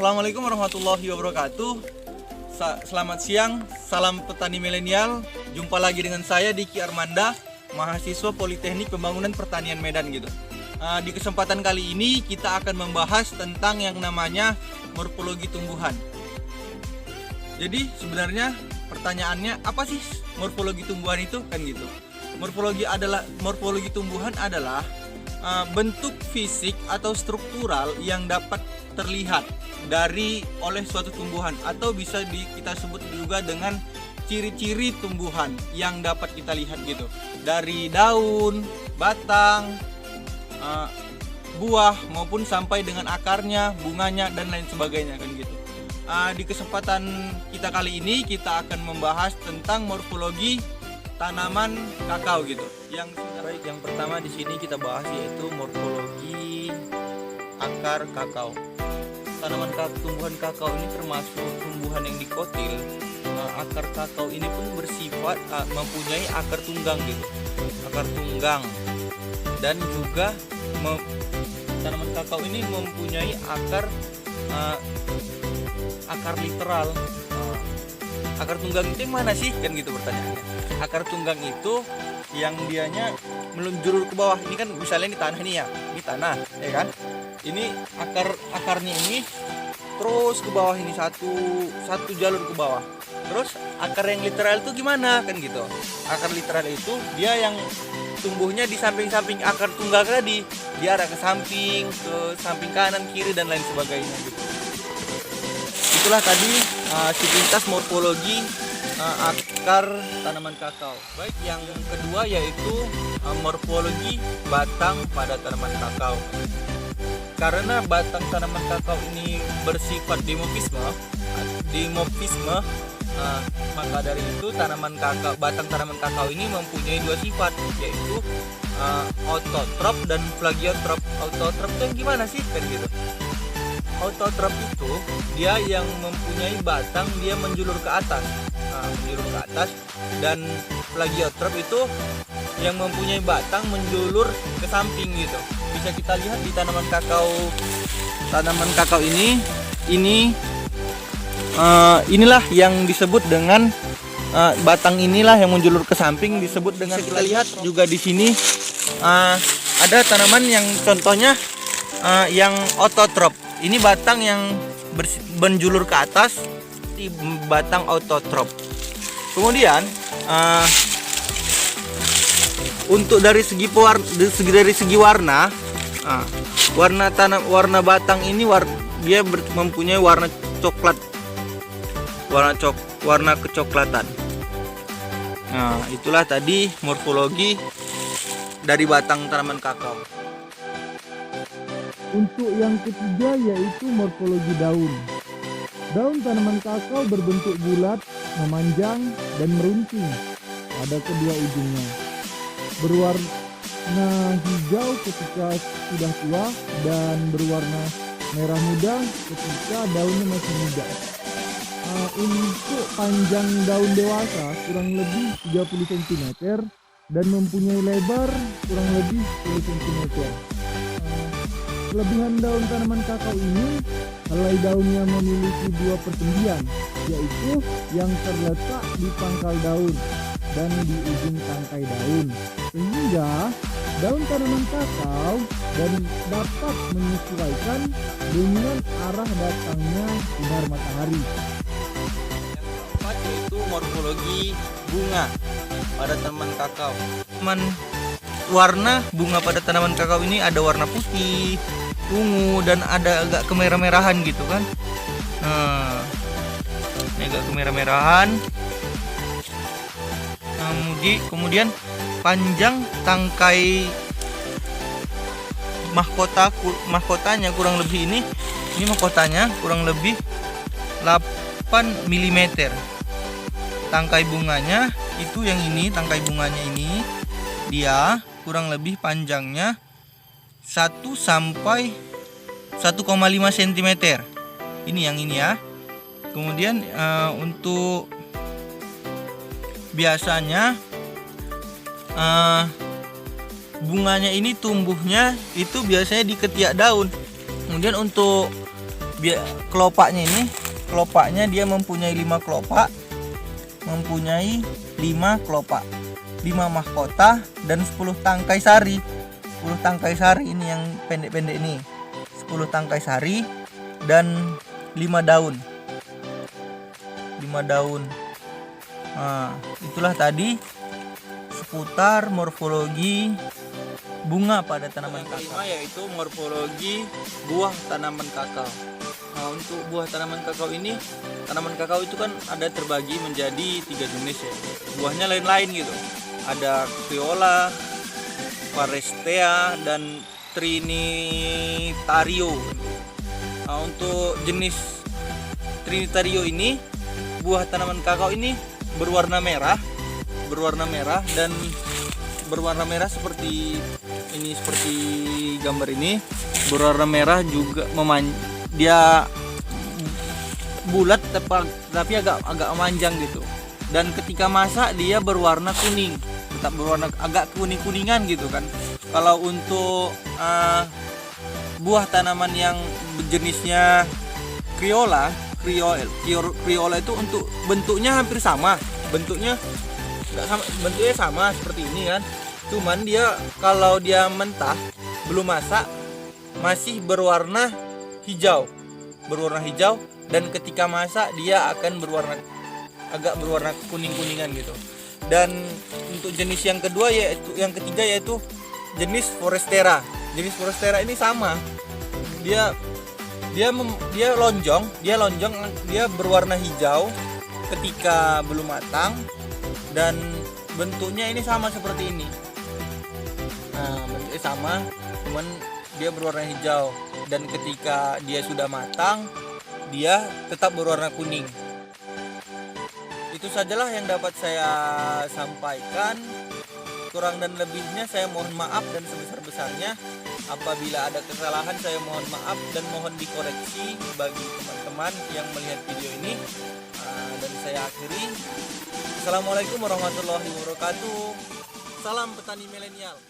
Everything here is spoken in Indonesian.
Assalamualaikum warahmatullahi wabarakatuh. Selamat siang, salam petani milenial. Jumpa lagi dengan saya Diki Armanda, mahasiswa Politeknik Pembangunan Pertanian Medan gitu. Di kesempatan kali ini kita akan membahas tentang yang namanya morfologi tumbuhan. Jadi sebenarnya pertanyaannya apa sih morfologi tumbuhan itu kan gitu. Morfologi tumbuhan adalah bentuk fisik atau struktural yang dapat terlihat oleh suatu tumbuhan, atau bisa kita sebut juga dengan ciri-ciri tumbuhan yang dapat kita lihat gitu, dari daun, batang, buah maupun sampai dengan akarnya, bunganya dan lain sebagainya kan gitu. Di kesempatan kita kali ini kita akan membahas tentang morfologi tanaman kakao gitu. Yang pertama di sini kita bahas yaitu morfologi akar kakao. Tumbuhan kakao ini termasuk tumbuhan yang dikotil. Akar kakao ini pun bersifat mempunyai akar tunggang gitu, akar tunggang, dan juga tanaman kakao ini mempunyai akar literal. Akar tunggang itu yang mana sih kan gitu pertanyaannya. Akar tunggang itu yang dianya menjulur ke bawah. Ini kan misalnya ini tanah nih ya, ini tanah ya kan. Ini akarnya ini terus ke bawah, ini satu jalur ke bawah. Terus akar yang literal itu gimana kan gitu. Akar literal itu dia yang tumbuhnya di samping-samping akar tunggal tadi, dia arah ke samping kanan kiri dan lain sebagainya gitu. Itulah tadi sepintas morfologi akar tanaman kakao. Baik, yang kedua yaitu morfologi batang pada tanaman kakao. Karena batang tanaman kakao ini bersifat dimorfisme, maka dari itu batang tanaman kakao ini mempunyai dua sifat, yaitu autotrop dan plagiotrop. Autotrop itu yang gimana sih kan gitu. Autotrop itu dia yang mempunyai batang dia menjulur ke atas, dan plagiotrop itu yang mempunyai batang menjulur ke samping gitu. Bisa kita lihat di tanaman kakao inilah yang disebut dengan batang inilah yang menjulur ke samping disebut dengan. Bisa kita lihat juga di sini ada tanaman yang contohnya yang autotrop. Ini batang yang menjulur ke atas, di batang autotrop. Kemudian untuk dari segi warna, warna batang ini dia mempunyai warna coklat, warna kecoklatan. Nah, itulah tadi morfologi dari batang tanaman kakao. Untuk yang ketiga yaitu morfologi daun. Daun tanaman kakao berbentuk bulat, memanjang, dan merunting pada kedua ujungnya. Berwarna hijau ketika sudah tua dan berwarna merah muda ketika daunnya masih muda. Untuk panjang daun dewasa kurang lebih 30 cm dan mempunyai lebar kurang lebih 10 cm. Kelebihan daun tanaman kakao ini, helai daunnya memiliki dua persendian, yaitu yang terletak di pangkal daun dan di ujung tangkai daun, sehingga daun tanaman kakao dapat menyesuaikan dengan arah datangnya sinar matahari. Yang keempat yaitu morfologi bunga pada tanaman kakao. Warna bunga pada tanaman kakao ini ada warna putih, ungu, dan ada agak kemerah-merahan gitu kan. Ini agak kemerah-merahan. Kemudian panjang tangkai mahkotanya kurang lebih ini mahkotanya kurang lebih 8 mm. Tangkai bunganya itu yang ini, tangkai bunganya ini dia kurang lebih panjangnya 1 sampai 1,5 cm. Ini yang ini ya. Kemudian untuk biasanya bunganya ini tumbuhnya itu biasanya di ketiak daun. Kemudian untuk kelopaknya dia mempunyai 5 kelopak, mempunyai 5 kelopak, 5 mahkota dan 10 tangkai sari. 10 tangkai sari ini yang pendek-pendek ini. 10 tangkai sari dan 5 daun. 5 daun. Nah, itulah tadi seputar morfologi bunga pada tanaman kakao. Yaitu morfologi buah tanaman kakao. Nah, untuk buah tanaman kakao ini, tanaman kakao itu kan ada terbagi menjadi 3 jenis ya. Buahnya lain-lain gitu. Ada Viola, Forsythia dan Trinitario. Nah, untuk jenis Trinitario ini, buah tanaman kakao ini berwarna merah dan berwarna merah seperti ini, seperti gambar ini. Berwarna merah juga dia bulat tapi agak memanjang gitu. Dan ketika masak dia berwarna kuning, tetap berwarna agak kuning-kuningan gitu kan. Kalau untuk buah tanaman yang jenisnya Viola itu untuk bentuknya hampir sama. Bentuknya sama seperti ini kan. Cuman dia kalau dia mentah belum masak masih berwarna hijau. Dan ketika masak dia akan agak berwarna kuning-kuningan gitu. Dan untuk jenis yang ketiga yaitu jenis Forsythia. Jenis Forsythia ini sama. Dia lonjong, dia berwarna hijau ketika belum matang dan bentuknya ini sama seperti ini. Nah, bentuknya sama, cuman dia berwarna hijau dan ketika dia sudah matang dia tetap berwarna kuning. Itu sajalah yang dapat saya sampaikan. Kurang dan lebihnya saya mohon maaf, dan sebesar-besarnya apabila ada kesalahan saya mohon maaf dan mohon dikoreksi bagi teman-teman yang melihat video ini. Dan saya akhiri. Assalamualaikum warahmatullahi wabarakatuh. Salam petani milenial.